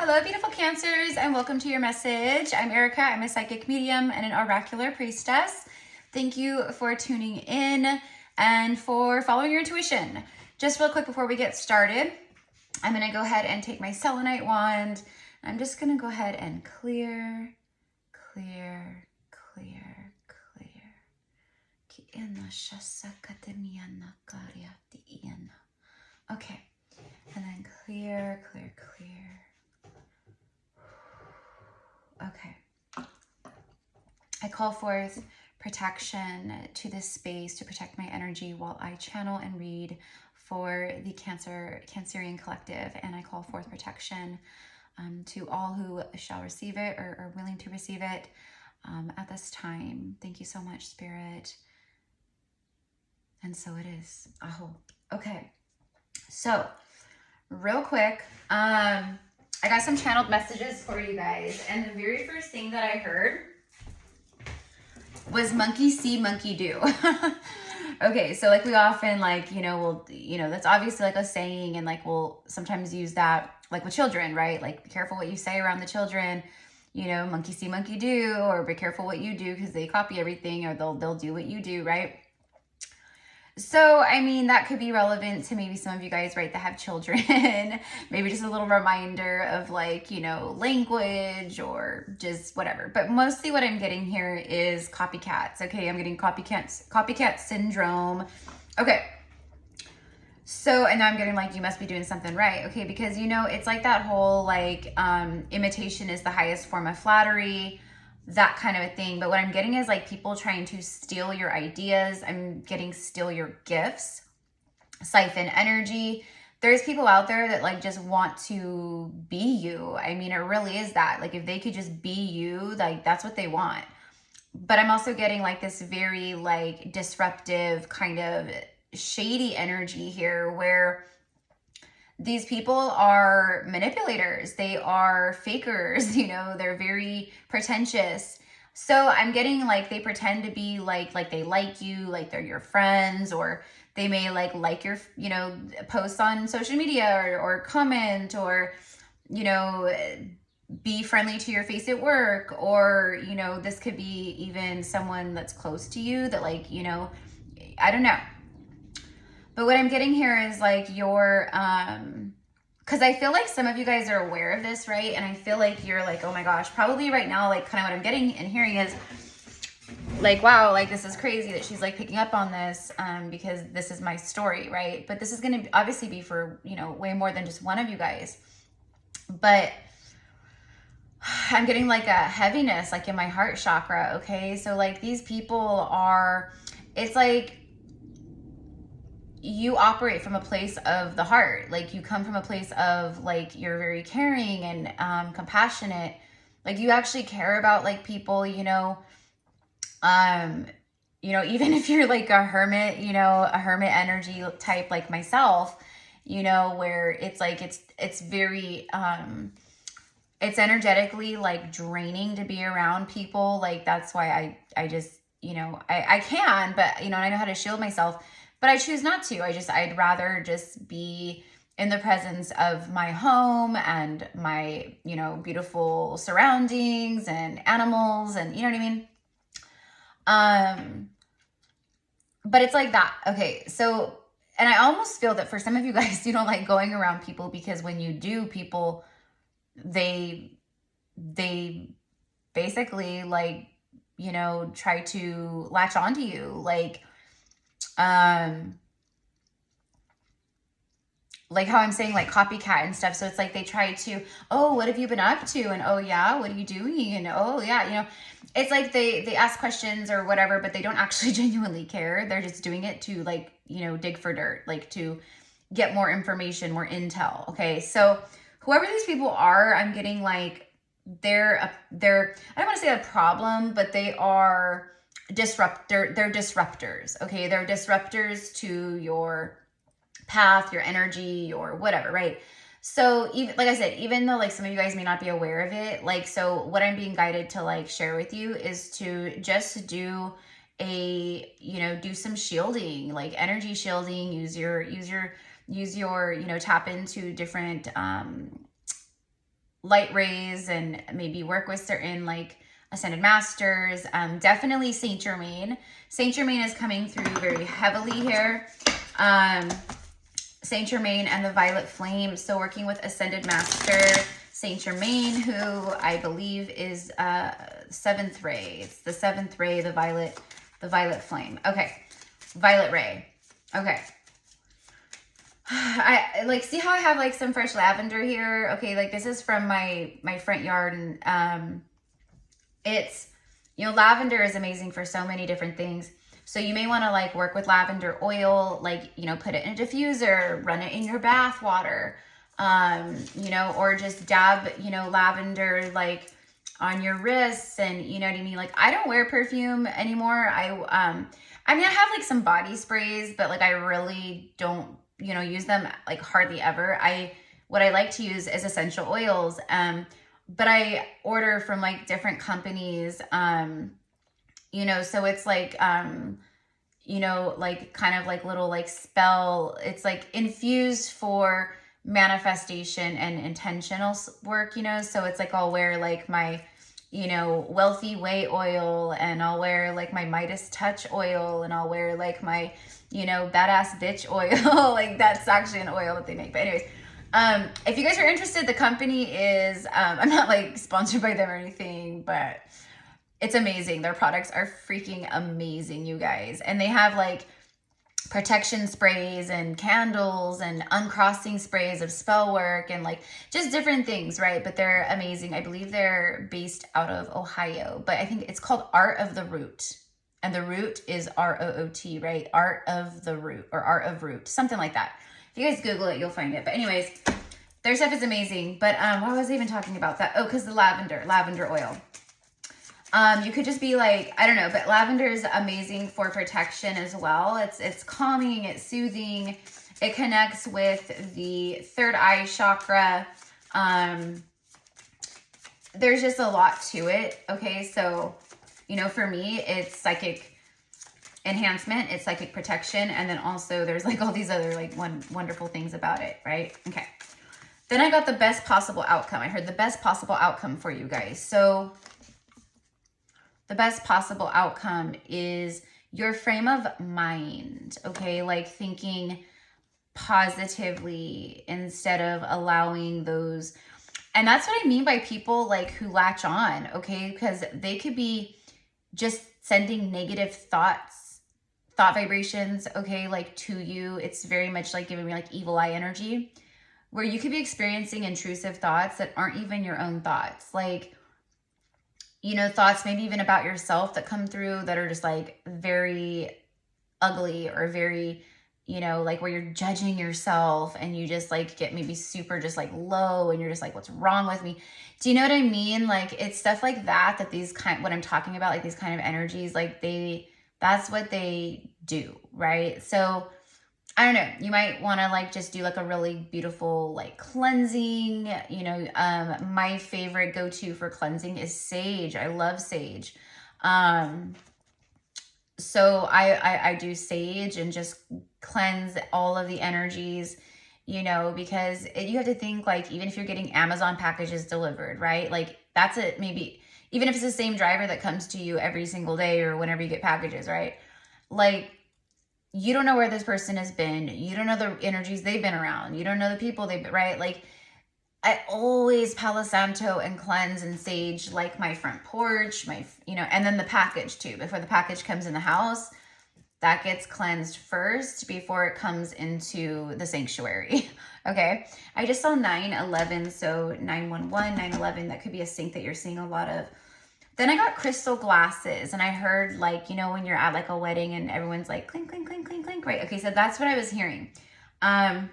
Hello, beautiful Cancers, and welcome to your message. I'm Erica. I'm a psychic medium and an oracular priestess. Thank you for tuning in and for following your intuition. Just real quick before we get started, I'm going to go ahead and take my selenite wand. I'm just going to go ahead and clear. Okay, and then clear. Okay. I call forth protection to this space to protect my energy while I channel and read for the Cancerian collective, and I call forth protection to all who shall receive it or are willing to receive it at this time. Thank you so much, Spirit. And so it is. Aho. Okay. So, real quick, I got some channeled messages for you guys, and the very first thing that I heard was monkey see, monkey do. Okay, so like we often that's obviously like a saying, and like we'll sometimes use that like with children, right? Like be careful what you say around the children, monkey see, monkey do, or be careful what you do because they copy everything, or they'll do what you do, right? So, I mean, that could be relevant to maybe some of you guys, right, that have children. Maybe just a little reminder of language or just whatever. But mostly what I'm getting here is copycats. Okay, I'm getting copycat syndrome. Okay. So, and now I'm getting you must be doing something right. Okay, because, it's like that whole imitation is the highest form of flattery, that kind of a thing. But what I'm getting is people trying to steal your ideas. I'm getting steal your gifts, siphon energy. There's people out there that just want to be you. I mean, it really is that. If they could just be you, that's what they want. But I'm also getting this very disruptive kind of shady energy here where these people are manipulators. They are fakers, they're very pretentious. So I'm getting they pretend to be like they like you, like they're your friends, or they may like your, posts on social media or comment or, be friendly to your face at work, or, this could be even someone that's close to you that I don't know. But what I'm getting here is your, because I feel like some of you guys are aware of this, right? And I feel like you're oh my gosh, probably right now, kind of what I'm getting and hearing is wow, this is crazy that she's picking up on this, because this is my story, right? But this is going to obviously be for, way more than just one of you guys. But I'm getting a heaviness, in my heart chakra. Okay. So these people are, it's you operate from a place of the heart. You come from a place of you're very caring and compassionate. You actually care about people, even if you're a hermit, a hermit energy type like myself, where it's it's very, it's energetically draining to be around people. That's why I just, I can, but I know how to shield myself. But I choose not to. I'd rather just be in the presence of my home and my, beautiful surroundings and animals and, you know what I mean? But it's like that. Okay. So, and I almost feel that for some of you guys, you don't like going around people, because when you do, people, they basically try to latch onto you. How I'm saying, copycat and stuff. So it's they try to, oh, what have you been up to? And oh yeah, what are you doing? And oh yeah, it's they ask questions or whatever, but they don't actually genuinely care. They're just doing it to dig for dirt, to get more information, more intel. Okay. So whoever these people are, I'm getting they're I don't want to say a problem, but they are they're disruptors. Okay. They're disruptors to your path, your energy, your whatever, right? So even like I said, even though some of you guys may not be aware of it, so what I'm being guided to share with you is to just do a, do some shielding, energy shielding, use your, tap into different light rays and maybe work with certain like ascended masters. Definitely Saint Germain. Saint Germain is coming through very heavily here. Saint Germain and the Violet Flame. So working with ascended master Saint Germain, who I believe is seventh ray. It's the seventh ray, the Violet Flame. Okay, Violet Ray. Okay. I like, see how I have like some fresh lavender here? Okay, like this is from my front yard, and it's, you know, lavender is amazing for so many different things. So you may want to like work with lavender oil, like, you know, put it in a diffuser, run it in your bath water, you know, or just dab, you know, lavender like on your wrists, and you know what I mean? Like, I don't wear perfume anymore. I mean, I have like some body sprays, but like I really don't, you know, use them like hardly ever. What I like to use is essential oils. But I order from like different companies, you know, so it's like, you know, like kind of like little like spell, it's like infused for manifestation and intentional work, you know, so it's like I'll wear like my, you know, wealthy way oil, and I'll wear like my Midas touch oil, and I'll wear like my, you know, badass bitch oil. Like that's actually an oil that they make. But anyways, if you guys are interested, the company is, I'm not like sponsored by them or anything, but it's amazing. Their products are freaking amazing, you guys. And they have like protection sprays and candles and uncrossing sprays of spell work and like just different things, right? But they're amazing. I believe they're based out of Ohio, but I think it's called Art of the Root. And the root is ROOT, right? Art of the Root, or Art of Root, something like that. If you guys Google it, you'll find it. But anyways, their stuff is amazing. But why was I even talking about that? Oh, because the lavender oil. You could just be like, I don't know, but lavender is amazing for protection as well. It's calming, it's soothing. It connects with the third eye chakra. There's just a lot to it. Okay, so, you know, for me, it's psychic enhancement, it's psychic protection, and then also there's like all these other like wonderful things about it, right? Okay. Then I got the best possible outcome. I heard the best possible outcome for you guys. So the best possible outcome is your frame of mind, okay? Like thinking positively instead of allowing those. And that's what I mean by people like who latch on, okay? Because they could be just sending negative thought vibrations, okay, like to you. It's very much like giving me like evil eye energy, where you could be experiencing intrusive thoughts that aren't even your own thoughts. Like, you know, thoughts maybe even about yourself that come through that are just like very ugly, or very, you know, like where you're judging yourself and you just like get maybe super just like low, and you're just like, what's wrong with me? Do you know what I mean? Like it's stuff like that, that these kind, what I'm talking about, like these kind of energies, like that's what they do, right? So I don't know, you might want to like just do like a really beautiful like cleansing, you know. My favorite go-to for cleansing is sage. I love sage. So I do sage and just cleanse all of the energies, you know, because you have to think like, even if you're getting Amazon packages delivered, right? Like that's it. Maybe even if it's the same driver that comes to you every single day or whenever you get packages, right? Like, you don't know where this person has been. You don't know the energies they've been around. You don't know the people they've been, right? Like, I always Palo Santo and cleanse and sage like my front porch, my, you know, and then the package too. Before the package comes in the house, that gets cleansed first before it comes into the sanctuary. Okay. I just saw 911. So 911, 911, that could be a sync that you're seeing a lot of. Then I got crystal glasses, and I heard like, you know, when you're at like a wedding and everyone's like clink, clink, clink, clink, clink, right? Okay, so that's what I was hearing. And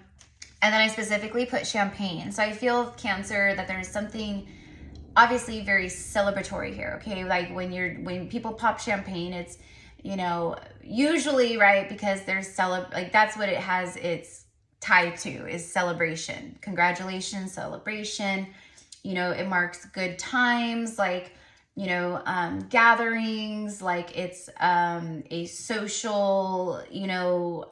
then I specifically put champagne. So I feel, Cancer, that there's something obviously very celebratory here, okay? Like when people pop champagne, it's, you know, usually, right, because there's like that's what it has, it's tied to, is celebration. Congratulations, celebration. You know, it marks good times, like, you know, gatherings, like it's a social, you know,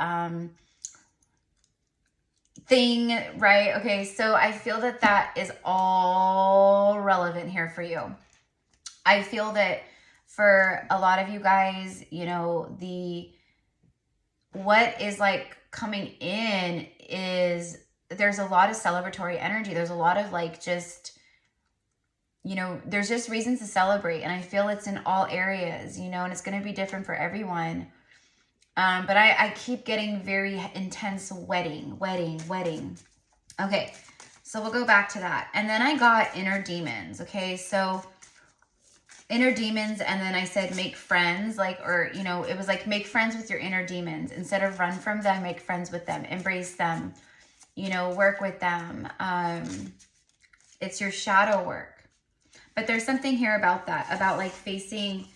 thing, right? Okay, so I feel that that is all relevant here for you. I feel that for a lot of you guys, you know, what is like coming in is there's a lot of celebratory energy. There's a lot of like just, you know, there's just reasons to celebrate. And I feel it's in all areas, you know, and it's going to be different for everyone. But I keep getting very intense wedding. Okay, so we'll go back to that. And then I got inner demons. Okay, so inner demons, and then I said make friends, like, or, you know, it was like make friends with your inner demons. Instead of run from them, make friends with them, embrace them, you know, work with them. It's your shadow work. But there's something here about that, about like facing,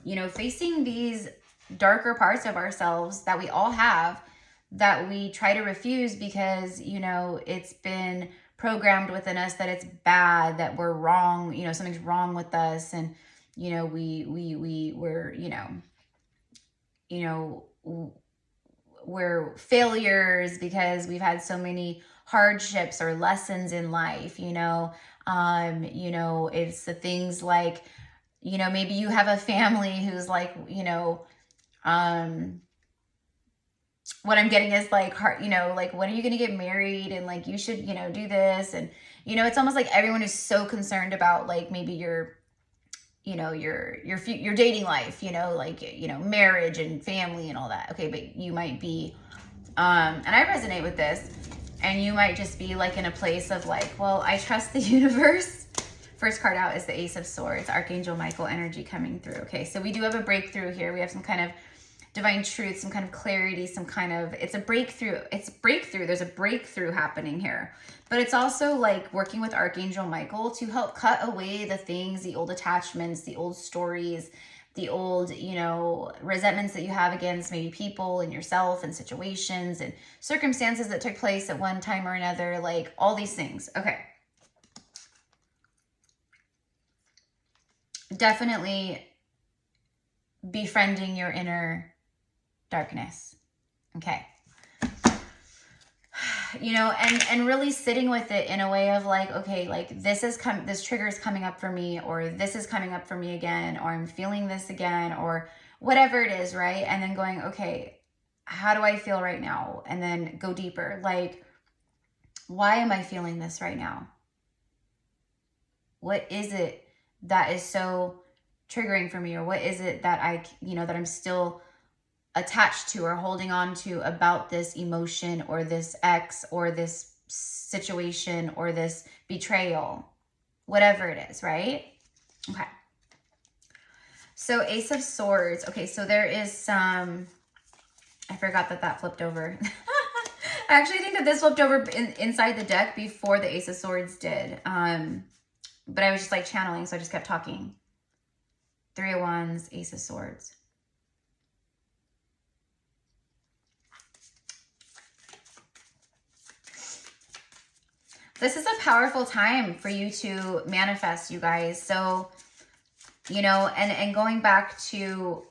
you know, facing these darker parts of ourselves that we all have, that we try to refuse because, you know, it's been programmed within us that it's bad, that we're wrong, you know, something's wrong with us. And, you know, we're, you know, we're failures because we've had so many hardships or lessons in life, you know, it's the things like, you know, maybe you have a family who's like, you know, what I'm getting is like, you know, like, when are you going to get married? And like, you should, you know, do this. And, you know, it's almost like everyone is so concerned about like maybe your, you know, your dating life, you know, like, you know, marriage and family and all that. Okay. But you might be, and I resonate with this, and you might just be like in a place of like, well, I trust the universe. First card out is the Ace of Swords, Archangel Michael energy coming through. Okay. So we do have a breakthrough here. We have some kind of divine truth, some kind of clarity, some kind of, it's a breakthrough. There's a breakthrough happening here. But it's also like working with Archangel Michael to help cut away the things, the old attachments, the old stories, the old, you know, resentments that you have against maybe people and yourself and situations and circumstances that took place at one time or another, like all these things. Okay. Definitely befriending your inner darkness. Okay. You know, and really sitting with it in a way of like, okay, like this trigger is coming up for me, or this is coming up for me again, or I'm feeling this again, or whatever it is, right? And then going, okay, how do I feel right now? And then go deeper. Like, why am I feeling this right now? What is it that is so triggering for me? Or what is it that that I'm still attached to or holding on to about this emotion or this ex or this situation or this betrayal, whatever it is, right? Okay. So Ace of Swords. Okay, so there is some, I forgot that flipped over. I actually think that this flipped over inside the deck before the Ace of Swords did. But I was just like channeling, so I just kept talking. Three of Wands, Ace of Swords. This is a powerful time for you to manifest, you guys. So, you know, and going back to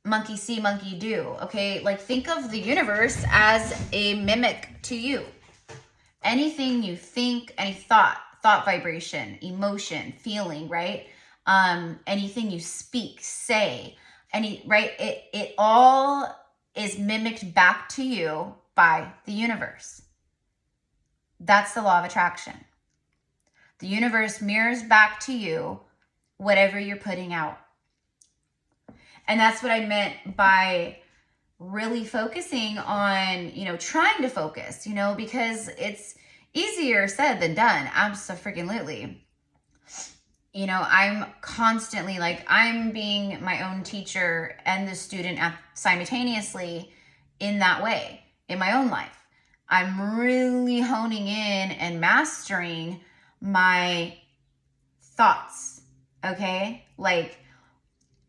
monkey see, monkey do, okay? Like, think of the universe as a mimic to you. Anything you think, any thought vibration, emotion, feeling, right? Anything you speak, say, right? It all is mimicked back to you by the universe. That's the law of attraction. The universe mirrors back to you whatever you're putting out. And that's what I meant by really focusing on, you know, trying to focus, you know, because it's easier said than done. Abso-freaking-lutely. You know, I'm constantly like, I'm being my own teacher and the student simultaneously in that way in my own life. I'm really honing in and mastering my thoughts, okay? Like,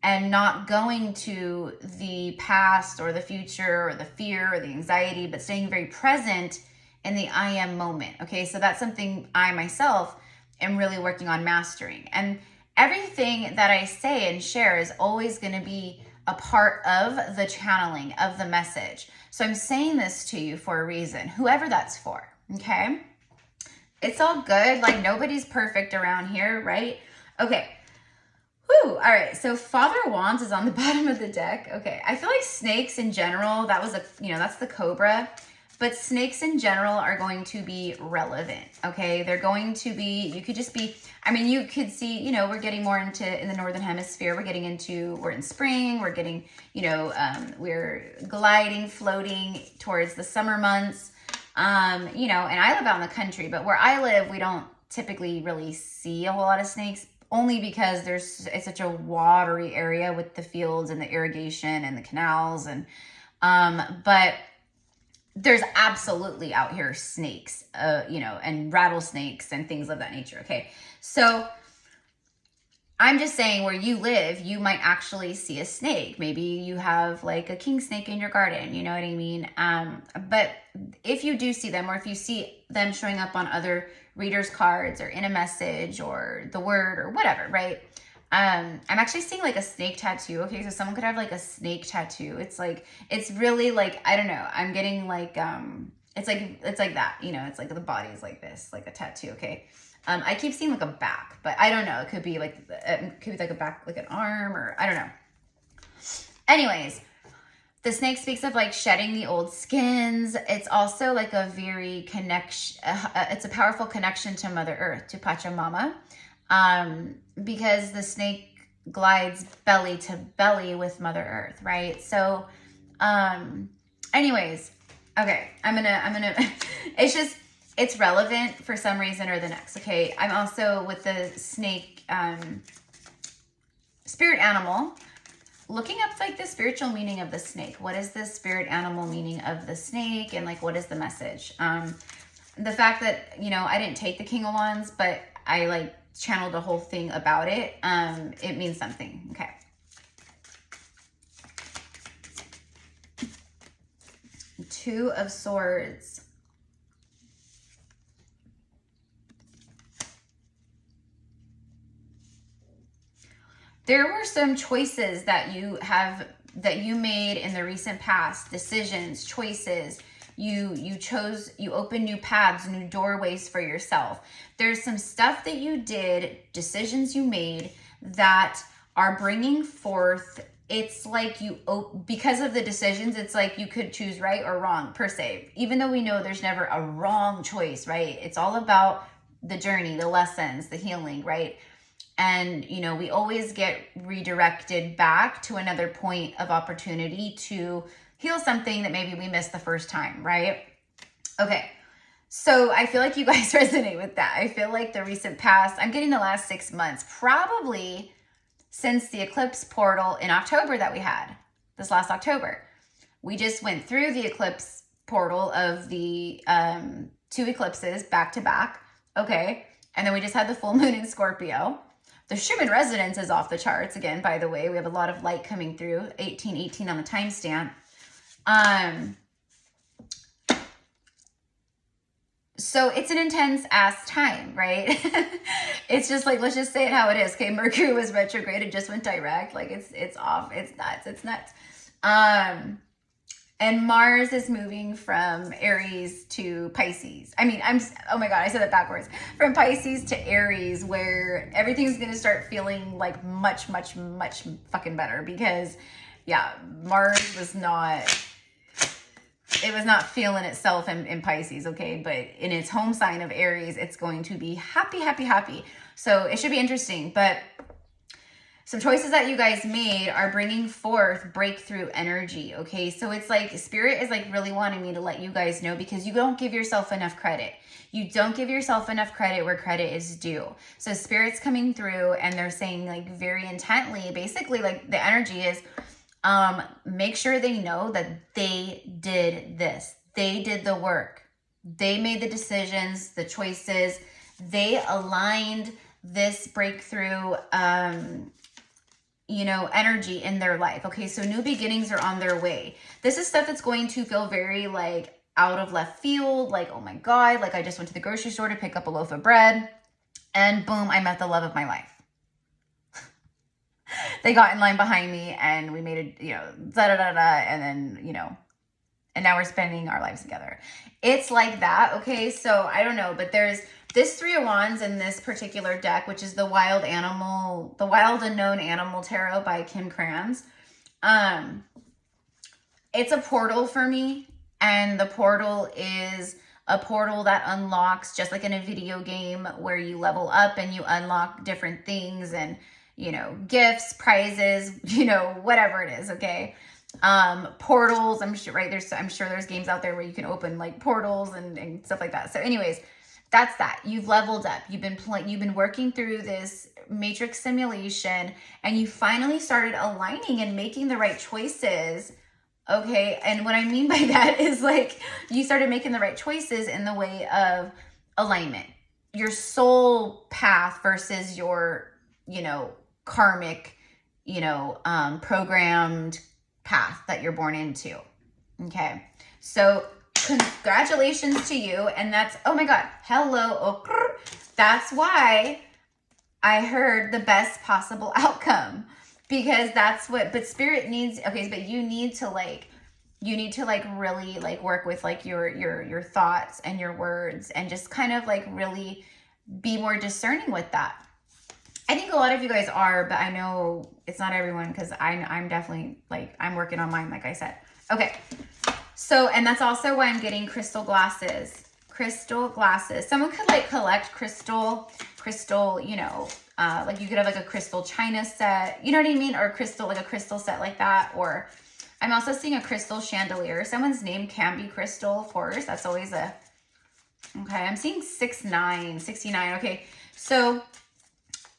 and not going to the past or the future or the fear or the anxiety, but staying very present in the I am moment, okay? So that's something I myself am really working on mastering. And everything that I say and share is always going to be a part of the channeling of the message. So I'm saying this to you for a reason, whoever that's for, okay? It's all good. Like, nobody's perfect around here, right? Okay. Whew. All right. So Father of Wands is on the bottom of the deck. Okay. I feel like snakes in general, that was that's the cobra. But snakes in general are going to be relevant, okay? They're going to be, you could just be, I mean, you could see, we're getting more into, in the Northern Hemisphere, we're in spring, we're getting, we're gliding, floating towards the summer months, and I live out in the country, but where I live, we don't typically really see a whole lot of snakes, only because it's such a watery area with the fields and the irrigation and the canals, and, but there's absolutely out here snakes, and rattlesnakes and things of that nature. Okay. So I'm just saying, where you live, you might actually see a snake. Maybe you have like a king snake in your garden, you know what I mean? But if you do see them, or if you see them showing up on other readers' cards or in a message or the word or whatever, right? I'm actually seeing like a snake tattoo. Okay, so someone could have like a snake tattoo. It's really like, I don't know. I'm getting like, it's like that, it's like the body is like this, like a tattoo. Okay. I keep seeing like a back, but I don't know. It could be like a back, like an arm, or I don't know. Anyways, the snake speaks of like shedding the old skins. It's also like a very connection. It's a powerful connection to Mother Earth, to Pachamama. Because the snake glides belly to belly with Mother Earth, right? So, anyways, okay, I'm gonna, it's relevant for some reason or the next, okay? I'm also with the snake, spirit animal, looking up like the spiritual meaning of the snake. What is the spirit animal meaning of the snake? And like, what is the message? The fact that, I didn't take the King of Wands, but I like channeled a whole thing about it. It means something. Okay. Two of Swords. There were some choices that you made in the recent past, decisions, choices. You opened new paths, new doorways for yourself. There's some stuff that you did, decisions you made that are bringing forth. It's like because of the decisions, it's like you could choose right or wrong per se, even though we know there's never a wrong choice, right? It's all about the journey, the lessons, the healing, right? And, we always get redirected back to another point of opportunity to heal something that maybe we missed the first time, right? Okay. So I feel like you guys resonate with that. I feel like the recent past, I'm getting the last 6 months, probably since the eclipse portal in October that we had, this last October. We just went through the eclipse portal of the 2 eclipses back to back. Okay. And then we just had the full moon in Scorpio. The Schumann resonance is off the charts again, by the way. We have a lot of light coming through, 1818 on the timestamp. So it's an intense ass time, right? It's just like, let's just say it how it is. Okay, Mercury was retrograde, it just went direct. Like it's off, it's nuts. And Mars is moving from Aries to Pisces. I mean, oh my God, I said that backwards. From Pisces to Aries, where everything's going to start feeling like much, much, much fucking better, because yeah, Mars was not feeling itself in Pisces, okay? But in its home sign of Aries, it's going to be happy, happy, happy. So it should be interesting. But some choices that you guys made are bringing forth breakthrough energy, okay? So it's like Spirit is like really wanting me to let you guys know, because you don't give yourself enough credit. You don't give yourself enough credit where credit is due. So Spirit's coming through and they're saying like very intently, basically like the energy is, make sure they know that they did this. They did the work. They made the decisions, the choices. They aligned this breakthrough, energy in their life. Okay, so new beginnings are on their way. This is stuff that's going to feel very like out of left field. Like, oh my God, like I just went to the grocery store to pick up a loaf of bread and boom, I met the love of my life. they got in line behind me and we made it, you know, da da da da, and then, you know, and now we're spending our lives together. It's like that, okay? So I don't know, but there's this Three of Wands in this particular deck, which is the Wild Unknown Animal Tarot by Kim Krans. It's a portal for me, and the portal is a portal that unlocks, just like in a video game where you level up and you unlock different things and, you know, gifts, prizes, you know, whatever it is, okay? Portals, I'm sure, right? I'm sure there's games out there where you can open like portals and stuff like that. So anyways, that's that. You've leveled up. You've been working through this matrix simulation, and you finally started aligning and making the right choices. Okay. And what I mean by that is like, you started making the right choices in the way of alignment, your soul path versus your, you know, karmic, you know, programmed path that you're born into. Okay. So congratulations to you. And that's, oh my God, hello. That's why I heard the best possible outcome, because that's what, but spirit needs, okay, but you need to like really like work with like your thoughts and your words, and just kind of like really be more discerning with that. I think a lot of you guys are, but I know it's not everyone, because I'm definitely like, I'm working on mine, like I said. Okay. So, and that's also why I'm getting crystal glasses. Crystal glasses. Someone could like collect crystal, you know, like you could have like a crystal china set, you know what I mean? Or crystal, like a crystal set like that. Or I'm also seeing a crystal chandelier. Someone's name can be Crystal, of course. That's always a, okay. I'm seeing 69. Okay. So,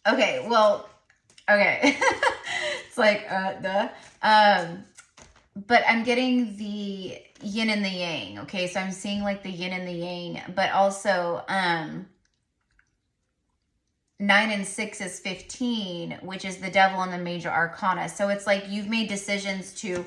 okay, well, okay. It's like, but I'm getting the yin and the yang. Okay. So I'm seeing like the yin and the yang, but also, 9 and 6 is 15, which is the devil and the major arcana. So it's like you've made decisions to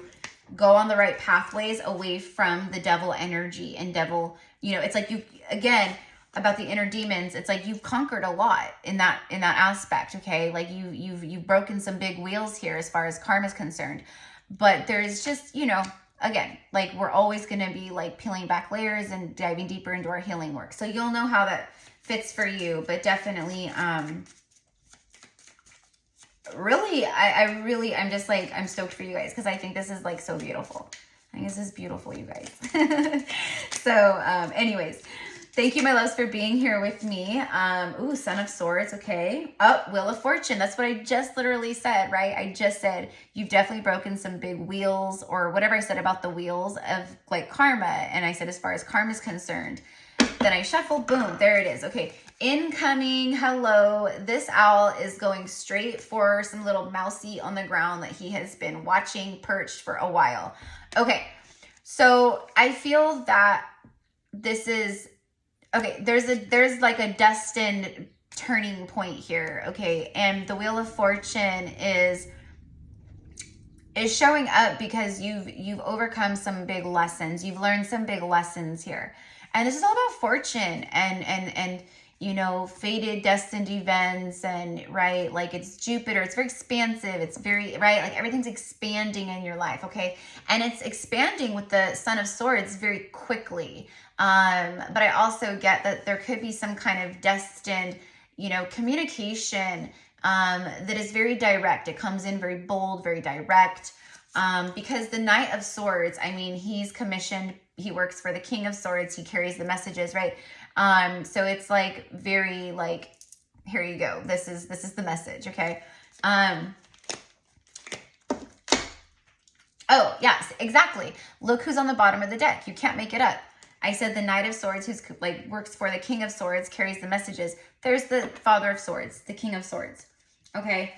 go on the right pathways away from the devil energy and devil, you know, it's like you, again, about the inner demons, it's like you've conquered a lot in that aspect. Okay. Like you've broken some big wheels here as far as karma is concerned, but there's just, you know, again, like we're always going to be like peeling back layers and diving deeper into our healing work. So you'll know how that fits for you, but definitely, really, I'm just like, I'm stoked for you guys, because I think this is like so beautiful. I think this is beautiful, you guys. So, anyways, thank you, my loves, for being here with me. Ooh, Son of Swords. Okay. Oh, Wheel of Fortune. That's what I just literally said, right? I just said, you've definitely broken some big wheels, or whatever I said about the wheels of like karma. And I said, as far as karma is concerned, then I shuffled, boom, there it is. Okay, incoming, hello. This owl is going straight for some little mousey on the ground that he has been watching perched for a while. Okay, so I feel that this is, okay, there's like a destined turning point here, okay? And the Wheel of Fortune is showing up because you've overcome some big lessons. You've learned some big lessons here. And this is all about fortune and you know, fated, destined events, and right, like it's Jupiter, it's very expansive, it's very, right, like everything's expanding in your life, okay? And it's expanding with the Son of Swords very quickly. But I also get that there could be some kind of destined, you know, communication that is very direct. It comes in very bold, very direct. Because the Knight of Swords, I mean, he's commissioned, he works for the King of Swords, he carries the messages, right? So it's like very like, here you go. This is the message, okay? Oh, yes, exactly. Look who's on the bottom of the deck. You can't make it up. I said the Knight of Swords, who's like works for the King of Swords, carries the messages. There's the Father of Swords, the King of Swords. Okay.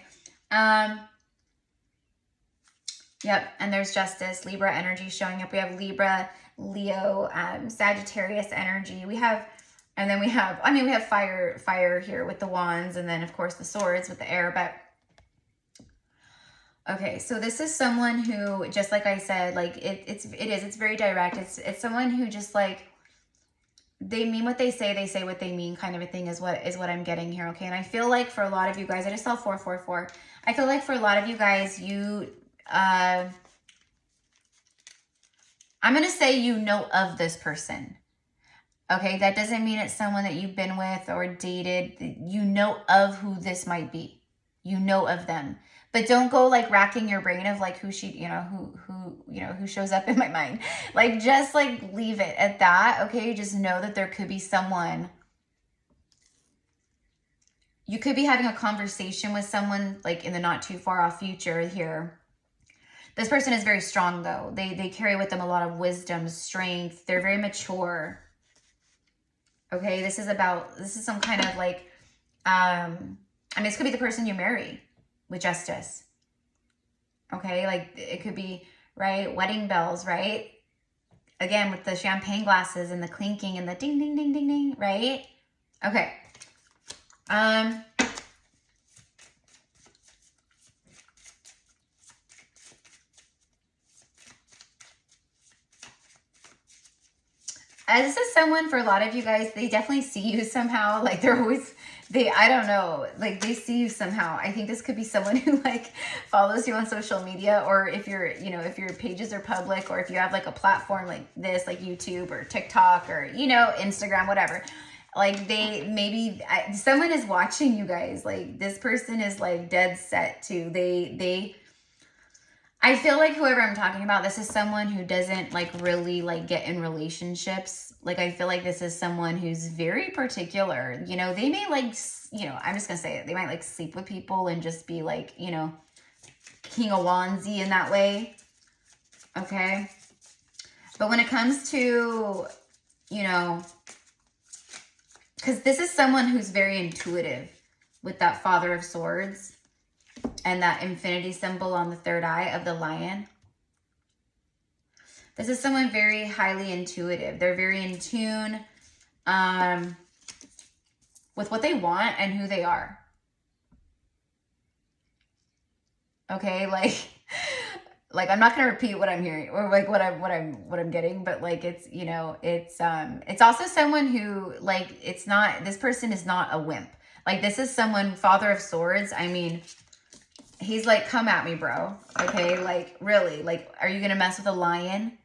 Yep, and there's Justice, Libra energy showing up. We have Libra, Leo, Sagittarius energy. We have, and then we have, I mean, we have fire here with the wands, and then of course the swords with the air. But okay, so this is someone who, just like I said, like it's very direct. It's someone who just like, they mean what they say what they mean, kind of a thing is what I'm getting here, okay? And I feel like for a lot of you guys, I just saw 444. I feel like for a lot of you guys, you, I'm going to say you know of this person, okay? That doesn't mean it's someone that you've been with or dated. You know of who this might be. You know of them. But don't go like racking your brain of like who she, you know, who shows up in my mind. Like just like leave it at that, okay? Just know that there could be someone. You could be having a conversation with someone like in the not too far off future here. This person is very strong though. They carry with them a lot of wisdom, strength. They're very mature. Okay, this is some kind of like, I mean, this could be the person you marry with Justice. Okay, like it could be, right? Wedding bells, right? Again, with the champagne glasses and the clinking and the ding, ding, ding, ding, ding, right? Okay. This is someone, for a lot of you guys, they definitely see you somehow. Like they're always, I don't know, like they see you somehow. I think this could be someone who like follows you on social media, or if you're, you know, if your pages are public, or if you have like a platform like this, like YouTube or TikTok or, you know, Instagram, whatever. Like someone is watching you guys. Like this person is like dead set to, I feel like whoever I'm talking about, this is someone who doesn't like really like get in relationships. Like I feel like this is someone who's very particular. You know, they may like, you know, I'm just going to say it. They might like sleep with people and just be like, you know, King of Wandsy in that way. Okay. But when it comes to, you know, because this is someone who's very intuitive with that Father of Swords and that infinity symbol on the third eye of the lion. This is someone very highly intuitive. They're very in tune with what they want and who they are. Okay, like I'm not gonna repeat what I'm hearing or like what I'm getting, but like it's, you know, it's also someone who like, it's not, this person is not a wimp. Like this is someone, Father of Swords. I mean, he's like, come at me, bro. Okay, like really, like, are you gonna mess with a lion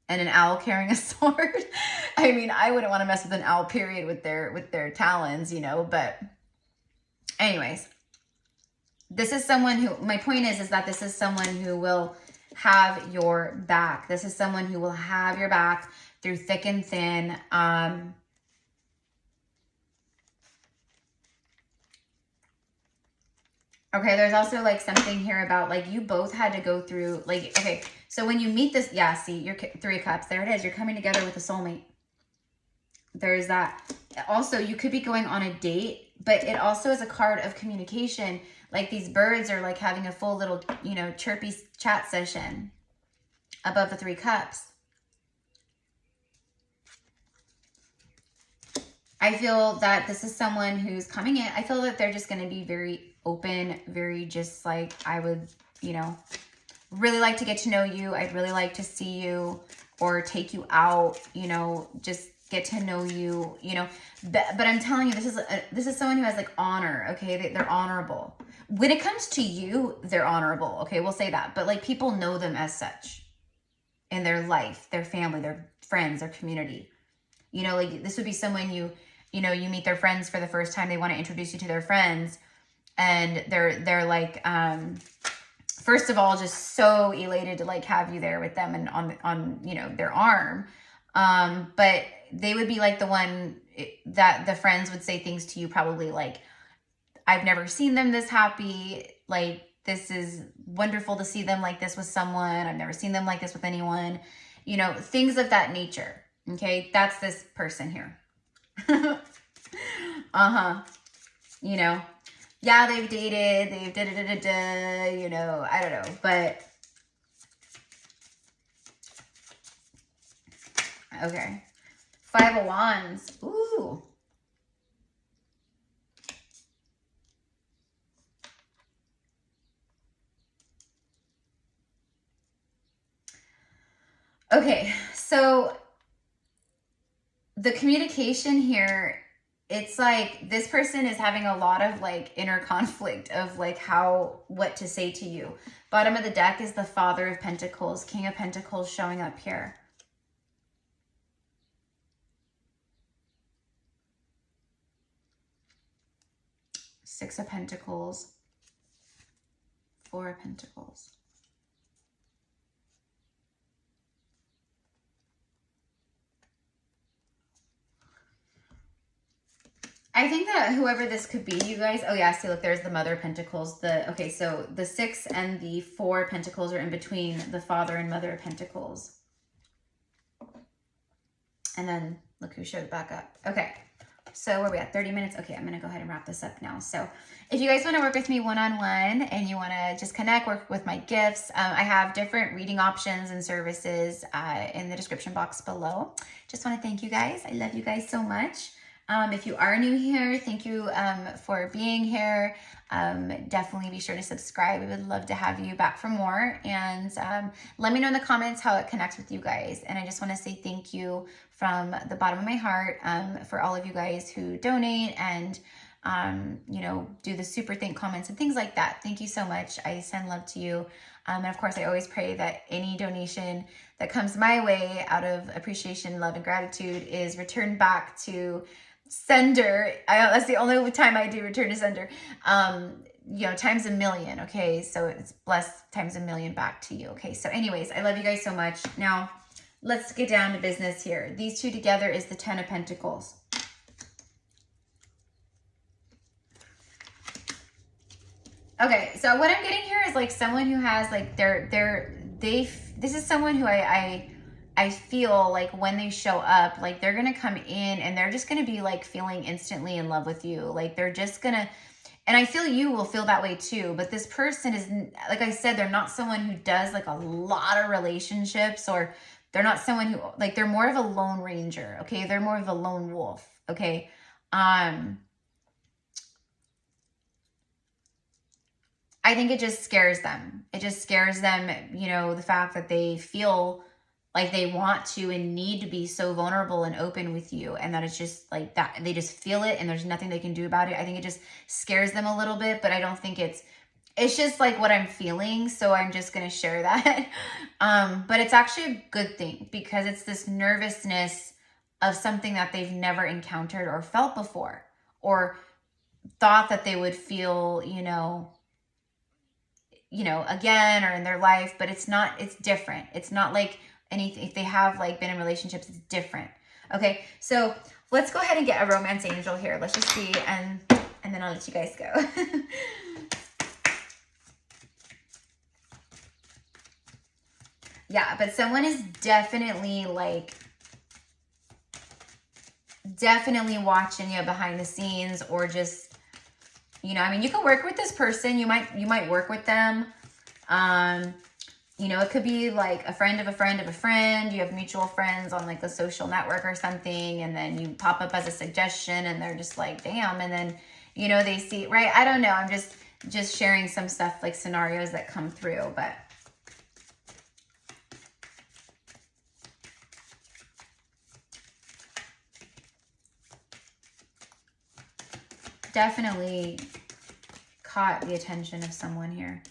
and an owl carrying a sword? I mean, I wouldn't want to mess with an owl, period, with their talons, you know. But anyways, this is someone who, my point is that this is someone who will have your back. This is someone who will have your back through thick and thin. Okay, there's also like something here about like you both had to go through like, okay, so when you meet this, yeah, see, you're 3 cups. There it is. You're coming together with a soulmate. There's that. Also, you could be going on a date, but it also is a card of communication. Like these birds are like having a full little, you know, chirpy chat session above the 3 cups. I feel that this is someone who's coming in. I feel that they're just going to be very open, very just like, I would, you know, really like to get to know you. I'd really like to see you or take you out, you know, just get to know you, you know. But I'm telling you, this is someone who has like honor, okay? They're honorable. When it comes to you, they're honorable, okay? We'll say that. But like people know them as such in their life, their family, their friends, their community. You know, like this would be someone you know, you meet their friends for the first time. They want to introduce you to their friends. And they're like, first of all, just so elated to like have you there with them and on you know, their arm. But they would be like the one that the friends would say things to you probably like, I've never seen them this happy. Like, this is wonderful to see them like this with someone. I've never seen them like this with anyone. You know, things of that nature. Okay, that's this person here. You know, yeah, they've dated, they've da-da-da-da-da, you know, I don't know, but okay. 5 of Wands. Ooh. Okay, so the communication here, it's like this person is having a lot of like inner conflict of like what to say to you. Bottom of the deck is the Father of Pentacles, King of Pentacles showing up here. Six of Pentacles, Four of Pentacles. I think that whoever this could be, you guys, oh yeah, see, look, there's the Mother of Pentacles. Okay, so the Six and the Four of Pentacles are in between the Father and Mother of Pentacles. And then look who showed back up. Okay, so where are we at? 30 minutes? Okay, I'm going to go ahead and wrap this up now. So if you guys want to work with me one-on-one and you want to just connect, work with my gifts, I have different reading options and services in the description box below. Just want to thank you guys. I love you guys so much. If you are new here, thank you for being here. Definitely be sure to subscribe. We would love to have you back for more. And let me know in the comments how it connects with you guys. And I just want to say thank you from the bottom of my heart for all of you guys who donate and, you know, do the super thank comments and things like that. Thank you so much. I send love to you. And of course, I always pray that any donation that comes my way out of appreciation, love, and gratitude is returned back to sender. That's the only time I do return to sender. You know, times a million. Okay, so it's blessed times a million back to you. Okay, so anyways, I love you guys so much. Now let's get down to business here. These two together is the Ten of Pentacles. Okay, so what I'm getting here is like someone who has like this is someone who I feel like when they show up, like they're going to come in and they're just going to be like feeling instantly in love with you. Like they're just going to, and I feel you will feel that way too. But this person is, like I said, they're not someone who does like a lot of relationships, or they're not someone who, like, they're more of a lone ranger. Okay. They're more of a lone wolf. Okay. I think it just scares them. It just scares them, you know, the fact that they feel like they want to and need to be so vulnerable and open with you, and that it's just like that they just feel it and there's nothing they can do about it. I think it just scares them a little bit, but I don't think it's just like what I'm feeling, so I'm just going to share that. But it's actually a good thing because it's this nervousness of something that they've never encountered or felt before, or thought that they would feel, you know, again or in their life, but it's not, it's different. It's not like anything, if they have like been in relationships, it's different. Okay, so let's go ahead and get a romance angel here. Let's just see, and then I'll let you guys go. Yeah, but someone is definitely watching you behind the scenes, or just, you know, I mean, you can work with this person. You might work with them. You know, it could be like a friend of a friend of a friend. You have mutual friends on like a social network or something, and then you pop up as a suggestion and they're just like, damn. And then, you know, they see, right? I don't know. I'm just sharing some stuff, like scenarios that come through, but definitely caught the attention of someone here.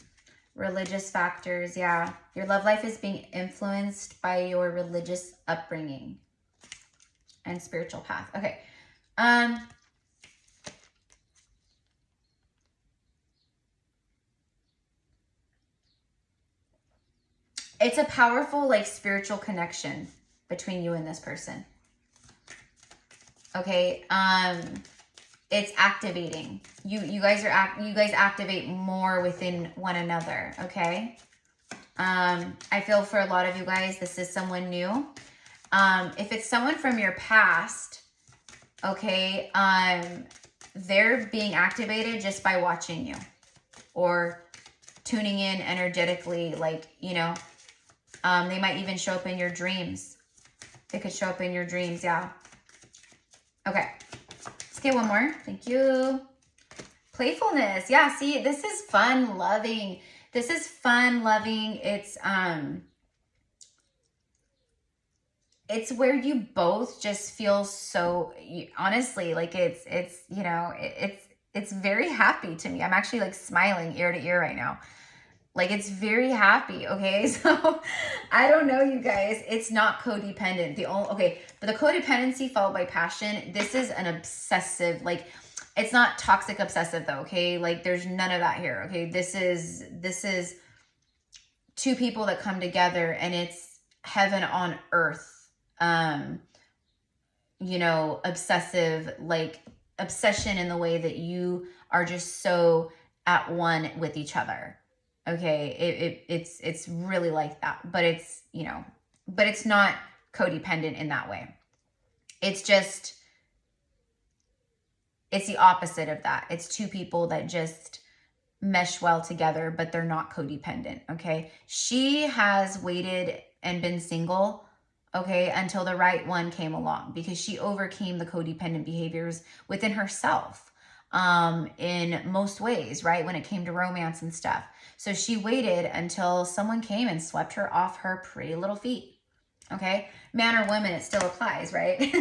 Religious factors, yeah. Your love life is being influenced by your religious upbringing and spiritual path. Okay. It's a powerful, like, spiritual connection between you and this person. Okay. It's activating. You guys activate more within one another, okay? I feel for a lot of you guys, this is someone new. If it's someone from your past, okay, they're being activated just by watching you or tuning in energetically, like, you know, they might even show up in your dreams. They could show up in your dreams, yeah. Okay. Let's get one more. Thank you. Playfulness. Yeah, see, this is fun loving. This is fun loving. It's it's where you both just feel so, honestly, like it's, you know, it's very happy to me. I'm actually like smiling ear to ear right now. Like it's very happy. Okay. So I don't know, you guys, it's not codependent. Okay. But the codependency followed by passion, this is an obsessive, like it's not toxic obsessive though. Okay. Like there's none of that here. Okay. This is two people that come together and it's heaven on earth. You know, obsessive, like obsession in the way that you are just so at one with each other. Okay. It's really like that, but it's, you know, but it's not codependent in that way. It's just, it's the opposite of that. It's two people that just mesh well together, but they're not codependent. Okay. She has waited and been single, okay, until the right one came along, because she overcame the codependent behaviors within herself in most ways, right? When it came to romance and stuff. So she waited until someone came and swept her off her pretty little feet. Okay, man or woman, it still applies, right?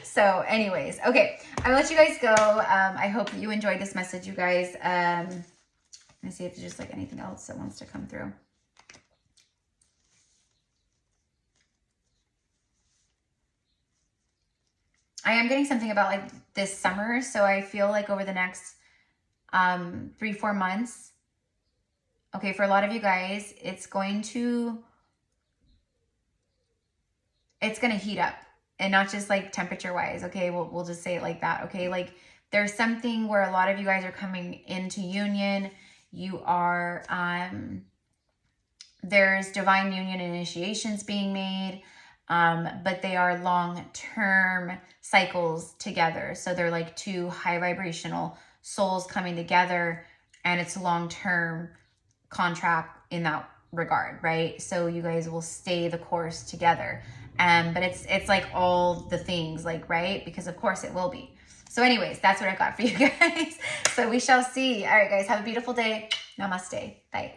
So anyways, okay, I'll let you guys go. I hope that you enjoyed this message, you guys. Let me see if there's just like anything else that wants to come through. I am getting something about like this summer. So I feel like over the next 3-4 months, okay, for a lot of you guys, it's going to heat up, and not just like temperature wise. Okay. We'll just say it like that. Okay. Like there's something where a lot of you guys are coming into union. You are, there's divine union initiations being made. But they are long-term cycles together. So they're like two high vibrational souls coming together, and it's a long-term contract in that regard, right? So you guys will stay the course together. But it's like all the things, like, right? Because of course it will be. So anyways, that's what I've got for you guys. So we shall see. All right, guys, have a beautiful day. Namaste. Bye.